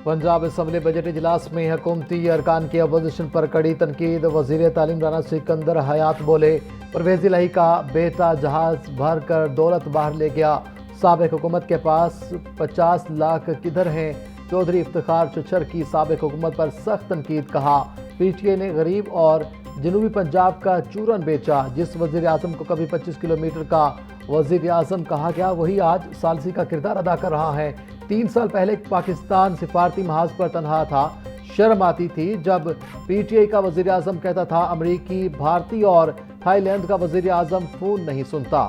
Punjab assembly budget इजलास में हुकूमती अरकान की अपोजिशन पर कड़ी तनकीद। वजीर तालीम राना सिकंदर हयात बोले, परवेज इलाही का बेटा जहाज भर कर दौलत बाहर ले गया। साबिक हुकूमत के पास 50 लाख किधर हैं। चौधरी इफ्तिखार चचर की साबिक हुकूमत पर सख्त तनकीद। कहा, पीटीआई ने गरीब और जनूबी पंजाब का चूरन बेचा। जिस वजीर आजम को कभी 25 किलोमीटर का वजीर आजम कहा गया, वही आज सालसी का किरदार अदा कर रहा है। 3 साल पहले पाकिस्तान सिफारती महाज पर तनहा था। शर्म आती थी जब पीटीआई का वजीर आजम कहता था अमरीकी, भारतीय और थाईलैंड का वजीर आजम फोन नहीं सुनता।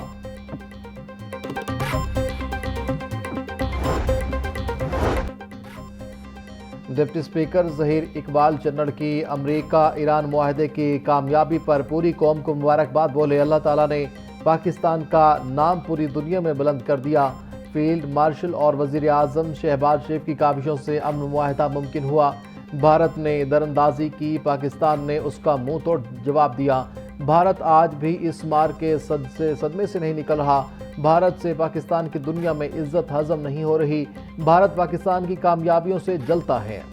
डिप्टी स्पीकर जहीर इकबाल चन्नड़ की अमरीका ईरान मुआहदे की कामयाबी पर पूरी कौम को मुबारकबाद। बोले, अल्लाह ताला ने पाकिस्तान का नाम पूरी दुनिया में बुलंद कर दिया। फील्ड मार्शल और वजीर आजम शहबाज शरीफ की काविशों से अमन मुआहदा मुमकिन हुआ। भारत ने दरअंदाजी की, पाकिस्तान ने उसका मुंह तोड़ जवाब दिया। भारत आज भी इस मार के सदमे से नहीं निकल रहा। भारत से पाकिस्तान की दुनिया में इज्जत हजम नहीं हो रही। भारत पाकिस्तान की कामयाबियों से जलता है।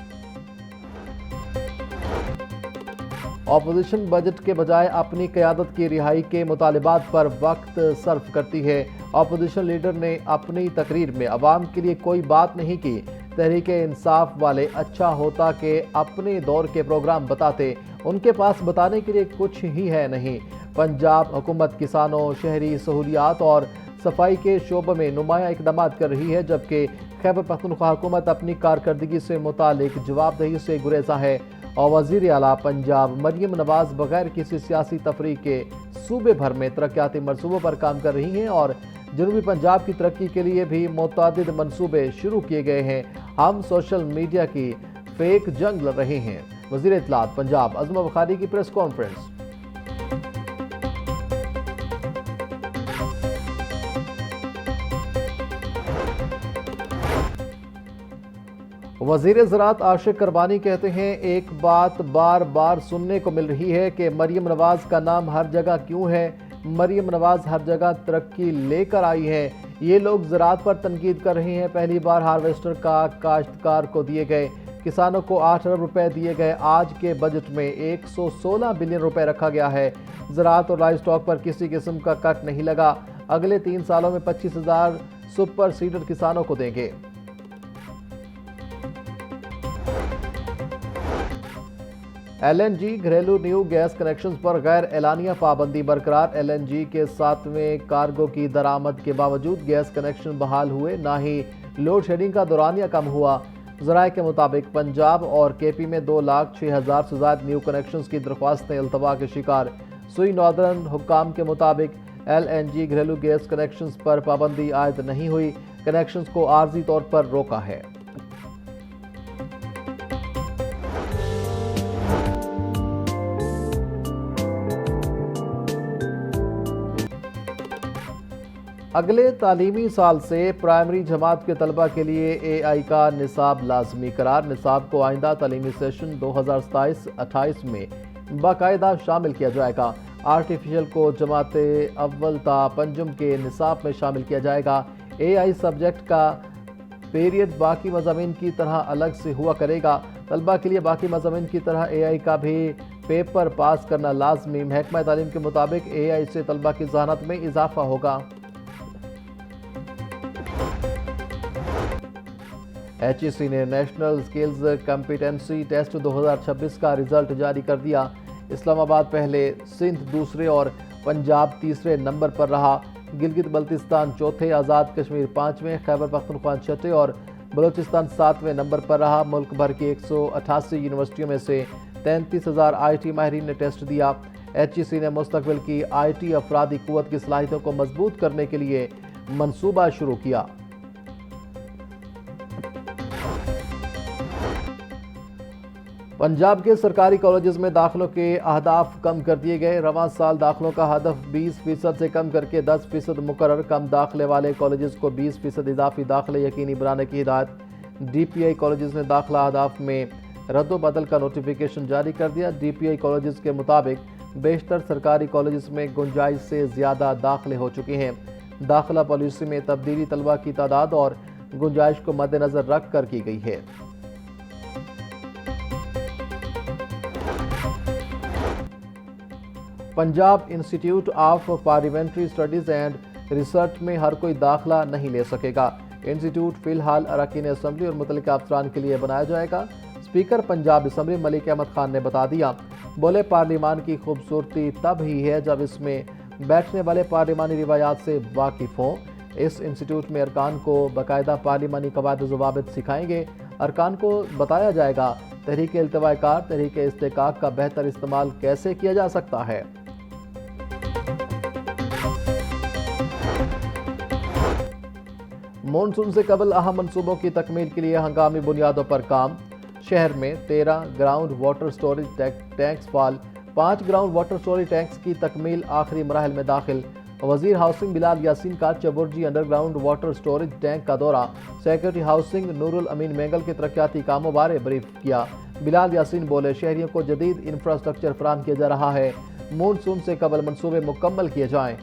ऑपोजिशन बजट के बजाय अपनी क़यादत की रिहाई के मुतालिबात पर वक्त सर्फ करती है। ऑपोजिशन लीडर ने अपनी तकरीर में अवाम के लिए कोई बात नहीं की। तहरीक इंसाफ वाले अच्छा होता कि अपने दौर के प्रोग्राम बताते, उनके पास बताने के लिए कुछ ही है नहीं। पंजाब हुकूमत किसानों, शहरी सहूलियात और सफाई के शोबे में नुमाया इकदाम कर रही है, जबकि खैबर पख्तूनख्वा हुकूमत अपनी कारकर्दगी से मुतालिक जवाबदेही से गुरेजा है। और वज़ीर आला पंजाब मरियम नवाज बगैर किसी सियासी तफरीक के सूबे भर में तरक्याती मनसूबों पर काम कर रही हैं और जनूबी पंजाब की तरक्की के लिए भी मुतअद्दिद मनसूबे शुरू किए गए हैं। हम सोशल मीडिया की फेक जंग लड़ रहे हैं। वज़ीर इत्तलात पंजाब अज़मा बुखारी की प्रेस कॉन्फ्रेंस। वज़ीर ज़राअत आशिक करबानी कहते हैं, एक बात बार बार सुनने को मिल रही है कि मरियम नवाज का नाम हर जगह क्यों है। मरियम नवाज हर जगह तरक्की लेकर आई है। ये लोग ज़राअत पर तनकीद कर रहे हैं। पहली बार हार्वेस्टर का काश्तकार को दिए गए, किसानों को 8 अरब रुपए दिए गए। आज के बजट में 116 बिलियन रुपए रखा गया है। ज़राअत और लाइव स्टॉक पर किसी किस्म का कट नहीं लगा। अगले 3 सालों में 25,000 सुपर सीडर किसानों को देंगे। एलएनजी घरेलू न्यू गैस कनेक्शंस पर गैर एलानिया पाबंदी बरकरार। एलएनजी के 7वें कार्गो की दरामद के बावजूद गैस कनेक्शन बहाल हुए, ना ही लोड शेडिंग का दौरानिया कम हुआ। ज़राए के मुताबिक पंजाब और केपी में 2,06,000 से ज़्यादा न्यू कनेक्शंस की दरख्वास्तें अल्तवा के शिकार। सुई नॉर्दर्न हुक्काम के मुताबिक एलएनजी घरेलू गैस कनेक्शंस पर पाबंदी आयद नहीं हुई। कनेक्शंस को आर्जी तौर पर रोका है। अगले तालीमी साल से प्राइमरी जमात के तलबा के लिए एआई का निसाब लाजमी करार। निसाब को आइंदा तालीमी सेशन 2027-28 में बाकायदा शामिल किया जाएगा। आर्टिफिशियल को जमात अव्वल ता पंजम के निसाब में शामिल किया जाएगा। एआई सब्जेक्ट का पीरियड बाकी मज़ामीन की तरह अलग से हुआ करेगा। तलबा के लिए बाकी मज़ामीन की तरह एआई का भी पेपर पास करना लाजमी। महकमा तालीम के मुताबिक एआई से तलबा की ज़हानत में इजाफा होगा। एचईसी ने नेशनल स्किल्स कॉम्पिटेंसी टेस्ट 2026 का रिजल्ट जारी कर दिया। इस्लामाबाद पहले, सिंध दूसरे और पंजाब तीसरे नंबर पर रहा। गिलगित बल्तिस्तान चौथे, आज़ाद कश्मीर 5वें, खैबर पख्तूनख्वा 6ठे और बलूचिस्तान 7वें नंबर पर रहा। मुल्क भर की 188 यूनिवर्सिटियों में से 33,000 आईटी माहिरीन ने टेस्ट दिया। एचईसी ने मुस्तकबिल की आईटी अफरादी कुव्वत की सलाहियतों को मजबूत करने के लिए मंसूबा शुरू किया। पंजाब के सरकारी कॉलेजेस में दाखिलों के अहदाफ कम कर दिए गए। रवां साल दाखिलों का हदफ 20% से कम करके 10% मुकर्रर। कम दाखिले वाले कॉलेजेस को 20% इजाफी दाखिले यकीनी बनाने की हिदायत। डीपीआई कॉलेजेस ने दाखिला अहदाफ में रद्द-ओ-बदल का नोटिफिकेशन जारी कर दिया। डीपीआई कॉलेजेस के मुताबिक बेशतर सरकारी कॉलेजेस में गुंजाइश से ज़्यादा दाखिले हो चुके हैं। दाखिला पॉलिसी में तब्दीली तलबा की तादाद और गुंजाइश को मद्देनजर रख कर की गई है। Punjab institute of parliamentary studies and research میں ہر کوئی داخلہ نہیں لے سکے گا۔ انسٹیٹیوٹ فی الحال اراکین اسمبلی اور متعلقہ افسران کے لیے بنایا جائے گا۔ اسپیکر پنجاب اسمبلی ملک احمد خان نے بتا دیا، بولے پارلیمان کی خوبصورتی تب ہی ہے جب اس میں بیٹھنے والے پارلیمانی روایات سے واقف ہوں۔ اس انسٹیٹیوٹ میں ارکان کو باقاعدہ پارلیمانی قواعد و ضوابط سکھائیں گے۔ ارکان کو بتایا جائے گا تحریک التواء کار، تحریک استحقاق کا بہتر استعمال کیسے کیا جا سکتا ہے۔ مونسون سے قبل اہم منصوبوں کی تکمیل کے لیے ہنگامی بنیادوں پر کام۔ شہر میں 13 گراؤنڈ واٹر سٹوریج ٹینکس فعال، 5 گراؤنڈ واٹر سٹوریج ٹینکس کی تکمیل آخری مراحل میں داخل۔ وزیر ہاؤسنگ بلال یاسین کا Chauburji under ground water storage tank کا دورہ، سیکرٹری ہاؤسنگ نور الامین مینگل کے ترقیاتی کاموں بارے بریف کیا۔ بلال یاسین بولے، شہریوں کو جدید انفراسٹرکچر فراہم کیا جا رہا ہے، مونسون سے قبل منصوبے مکمل کیے جائیں۔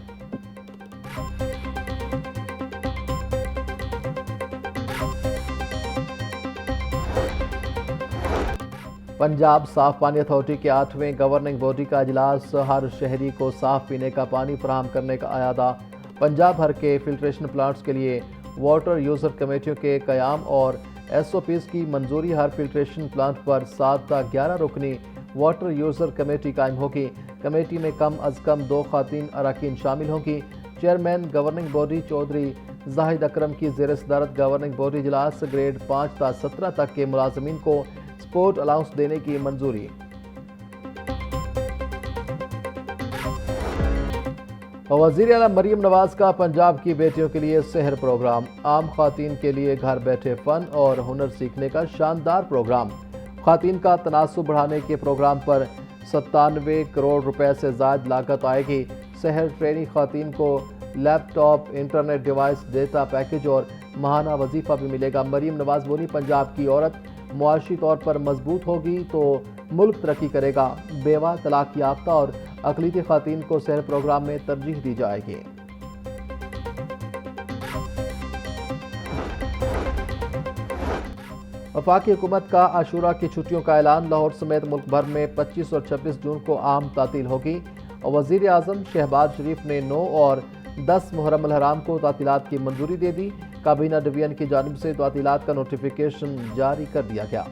پنجاب صاف پانی اتھارٹی کے 8ویں گورننگ باڈی کا اجلاس، ہر شہری کو صاف پینے کا پانی فراہم کرنے کا اعادہ۔ پنجاب بھر کے فلٹریشن پلانٹس کے لیے واٹر یوزر کمیٹیوں کے قیام اور SOPs کی منظوری۔ ہر فلٹریشن پلانٹ پر 7 تا 11 رکنی واٹر یوزر کمیٹی قائم ہوگی۔ کمیٹی میں کم از کم 2 خواتین اراکین شامل ہوں گی۔ چیئرمین گورننگ باڈی چودھری زاہد اکرم کی زیر صدارت گورننگ باڈی اجلاس، گریڈ 5 تا 17 تک کے ملازمین کو سپورٹ الاؤنس دینے کی منظوری۔ وزیر اعلیٰ مریم نواز کا پنجاب کی بیٹیوں کے لیے سحر پروگرام، عام خواتین کے لیے گھر بیٹھے فن اور ہنر سیکھنے کا شاندار پروگرام۔ خواتین کا تناسب بڑھانے کے پروگرام پر 97 کروڑ روپے سے زائد لاگت آئے گی۔ سحر ٹرینی خواتین کو laptop, internet device, data package اور ماہانہ وظیفہ بھی ملے گا۔ مریم نواز بولی، پنجاب کی عورت معاشی طور پر مضبوط ہوگی تو ملک ترقی کرے گا۔ بیوہ، طلاق یافتہ اور اقلیتی خواتین کو سحر پروگرام میں ترجیح دی جائے گی۔ وفاقی حکومت کا عاشورہ کی چھٹیوں کا اعلان، لاہور سمیت ملک بھر میں 25 اور 26 جون کو عام تعطیل ہوگی۔ وزیر اعظم شہباز شریف نے 9 اور 10 محرم الحرام کو تعطیلات کی منظوری دے دی۔ کابینہ ڈویژن کی جانب سے تعطیلات کا نوٹیفیکیشن جاری کر دیا گیا۔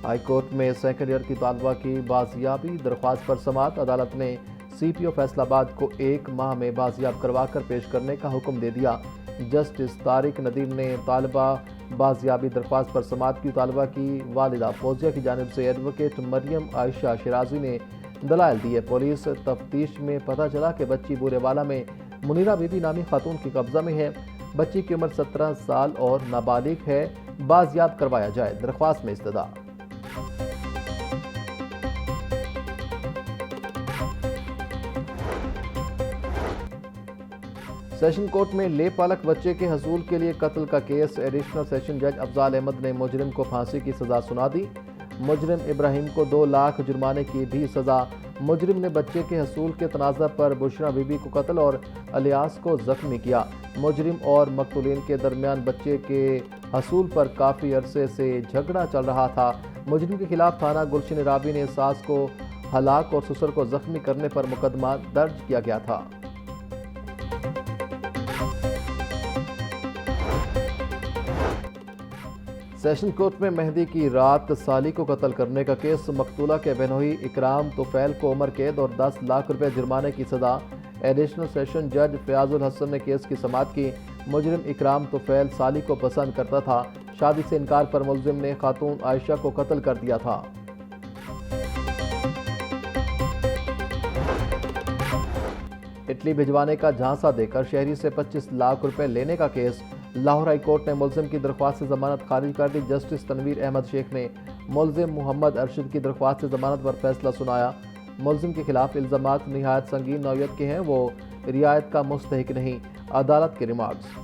ہائی کورٹ میں سیکنڈ ایئر کی طالبہ کی بازیابی درخواست پر سماعت، عدالت نے CPO فیصل آباد کو 1 ماہ میں بازیاب کروا کر پیش کرنے کا حکم دے دیا۔ جسٹس طارق ندیم نے طالبہ بازیابی درخواست پر سماعت کی۔ طالبہ کی والدہ فوزیہ کی جانب سے ایڈوکیٹ مریم عائشہ شیرازی نے دلائل دیے۔ پولیس تفتیش میں پتہ چلا کہ بچی بورے والا میں منیرہ بی بی نامی خاتون کی قبضہ میں ہے۔ بچی کی عمر 17 سال اور نابالغ ہے، بازیاب کروایا جائے، درخواست میں استدعا۔ سیشن کورٹ میں لے پالک بچے کے حصول کے لیے قتل کا کیس، ایڈیشنل سیشن جج افضال احمد نے مجرم کو پھانسی کی سزا سنا دی۔ مجرم ابراہیم کو 2 لاکھ جرمانے کی بھی سزا۔ مجرم نے بچے کے حصول کے تنازع پر بشرا بی بی کو قتل اور الیاس کو زخمی کیا۔ مجرم اور مقتولین کے درمیان بچے کے حصول پر کافی عرصے سے جھگڑا چل رہا تھا۔ مجرم کے خلاف تھانہ گلشن رابی نے ساس کو ہلاک اور سسر کو زخمی کرنے پر مقدمہ درج کیا گیا تھا۔ سیشن کورٹ میں مہندی کی رات سالی کو قتل کرنے کا کیس، مقتولہ کے بہنوئی اکرام طفیل کو عمر قید اور 10 لاکھ روپے جرمانے کی سزا۔ ایڈیشنل سیشن جج فیاض الحسن نے کیس کی سماعت کی۔ مجرم اکرام طفیل سالی کو پسند کرتا تھا۔ شادی سے انکار پر ملزم نے خاتون عائشہ کو قتل کر دیا تھا۔ اٹلی بھجوانے کا جھانسا دے کر شہری سے 25 لاکھ روپے لینے کا کیس، لاہور ہائی کورٹ نے ملزم کی درخواست سے ضمانت خارج کر دی۔ جسٹس تنویر احمد شیخ نے ملزم محمد ارشد کی درخواست سے ضمانت پر فیصلہ سنایا۔ ملزم کے خلاف الزامات نہایت سنگین نوعیت کے ہیں، وہ رعایت کا مستحق نہیں، عدالت کے ریمارکس۔